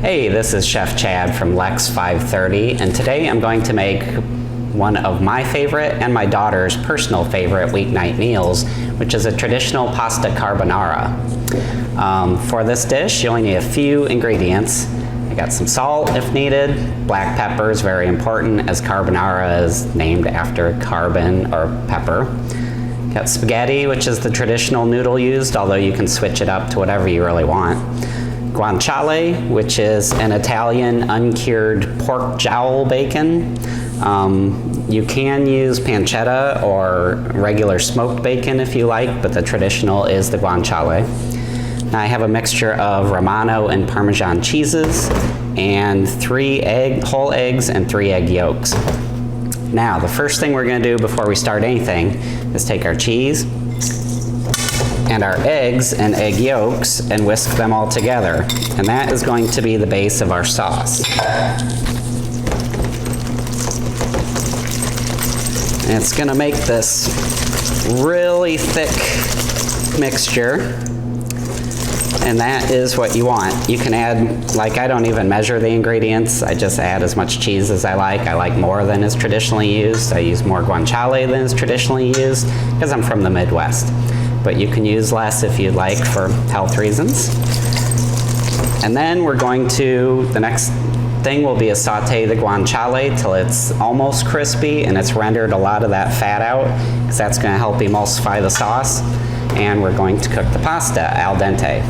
Hey, this is Chef Chad from Lex 530, and today I'm going to make one of my favorite and my daughter's personal favorite weeknight meals, which is a traditional pasta carbonara. For this dish, you only need a few ingredients. I got some salt if needed. Black pepper is very important, as carbonara is named after carbon or pepper. Got spaghetti, which is the traditional noodle used, although you can switch it up to whatever you really want. Guanciale, which is an Italian uncured pork jowl bacon. You can use pancetta or regular smoked bacon if you like, but the traditional is the guanciale. Now I have a mixture of Romano and Parmesan cheeses and 3 whole eggs and 3 egg yolks. Now the first thing we're going to do before we start anything is take our cheese and our eggs and egg yolks and whisk them all together. And that is going to be the base of our sauce. And it's going to make this really thick mixture. And that is what you want. You can add, like, I don't even measure the ingredients. I just add as much cheese as I like. I like more than is traditionally used. I use more guanciale than is traditionally used because I'm from the Midwest. But you can use less if you'd like for health reasons. And then we're going to, the next thing will be to saute the guanciale till it's almost crispy and it's rendered a lot of that fat out, because that's going to help emulsify the sauce. And we're going to cook the pasta al dente.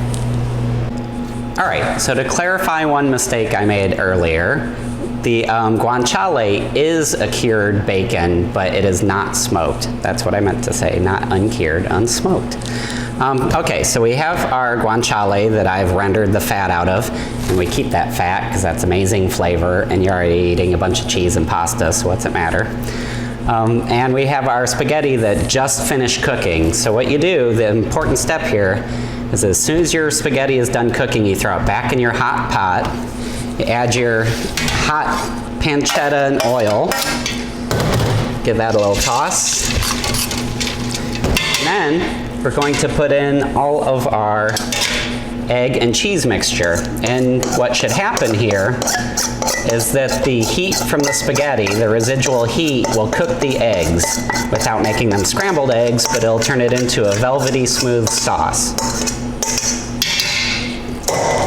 All right, so to clarify one mistake I made earlier, the guanciale is a cured bacon, but it is not smoked. That's what I meant to say, not uncured, unsmoked. Okay, so we have our guanciale that I've rendered the fat out of, and we keep that fat because that's amazing flavor, and you're already eating a bunch of cheese and pasta, so what's it matter? And we have our spaghetti that just finished cooking. So what you do, the important step here, is as soon as your spaghetti is done cooking, you throw it back in your hot pot, you add your hot pancetta and oil, give that a little toss, and then we're going to put in all of our egg and cheese mixture. And what should happen here is that the heat from the spaghetti, the residual heat, will cook the eggs without making them scrambled eggs, but it'll turn it into a velvety smooth sauce.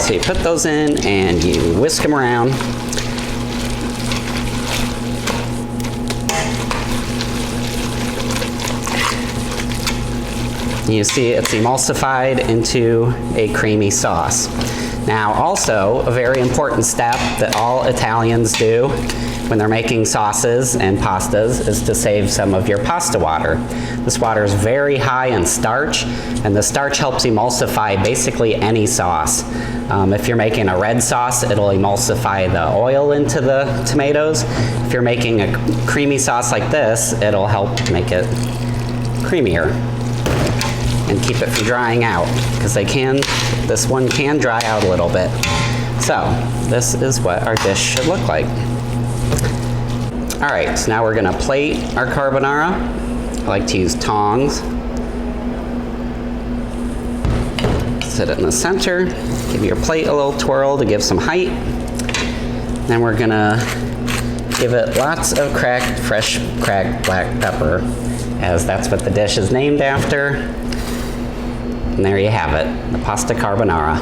So you put those in and you whisk them around. You see it's emulsified into a creamy sauce. Now also, a very important step that all Italians do when they're making sauces and pastas is to save some of your pasta water. This water is very high in starch, and the starch helps emulsify basically any sauce. If you're making a red sauce, it'll emulsify the oil into the tomatoes. If you're making a creamy sauce like this, it'll help make it creamier and keep it from drying out, because this one can dry out a little bit. So this is what our dish should look like. All right, so now we're gonna plate our carbonara. I like to use tongs. Sit it in the center, give your plate a little twirl to give some height. Then we're gonna give it lots of fresh cracked black pepper, as that's what the dish is named after. And there you have it, the pasta carbonara.